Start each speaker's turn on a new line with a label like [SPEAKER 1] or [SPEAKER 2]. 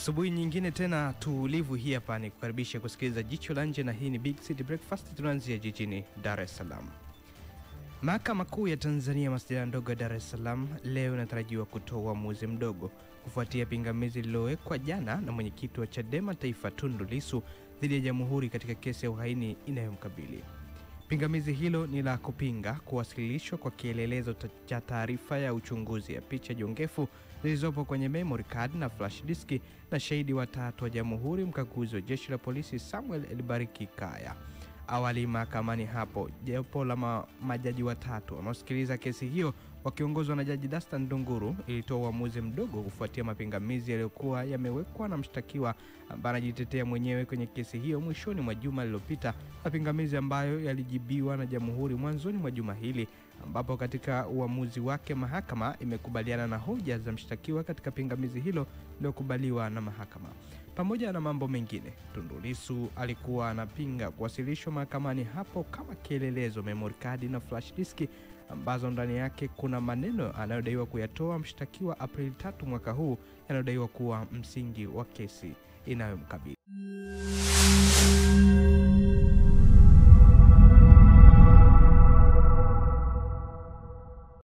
[SPEAKER 1] Asubuhi nyingine tena tulivu hii hapa ni kukaribisha kusikiliza Jicho la Nje, na hii ni Big City Breakfast. Tunaanzia jijini Dar es Salaam. Mahakama Kuu ya Tanzania masjala ndogo Dar es Salaam leo inatarajiwa kutoa uamuzi mdogo kufuatia pingamizi lililowekwa jana na mwenyekiti wa Chadema Taifa Tundu Lissu dhidi ya Jamhuri katika kesi ya uhaini inayomkabili. Pingamizi hilo ni la kupinga kuwasilishwa kwa kielelezo cha taarifa ya uchunguzi ya picha jongefu zilizopo kwenye memory card na flash disk na shahidi watatu wa Jamhuri, mkaguzi wa Jeshi la Polisi Samuel Elibariki Kaya. Awali mahakamani hapo, jopo la majaji watatu wanaosikiliza kesi hiyo wakiongozwa na Jaji Dastan Ndunguru ilitoa uamuzi mdogo kufuatia mapingamizi yaliyokuwa yamewekwa na mshtakiwa ambaye anajitetea mwenyewe kwenye kesi hiyo mwishoni mwa juma lililopita, mapingamizi ambayo yalijibiwa na Jamhuri mwanzoni mwa juma hili, ambapo katika uamuzi wake mahakama imekubaliana na hoja za mshtakiwa katika pingamizi hilo lililokubaliwa na mahakama. Pamoja na mambo mengine, Tundu Lissu alikuwa anapinga kuwasilishwa mahakamani hapo kama kielelezo memory card na flash disk ambazo ndani yake kuna maneno anayodaiwa kuyatoa mshtakiwa Aprili 3 mwaka huu yanayodaiwa kuwa msingi wa kesi inayomkabili.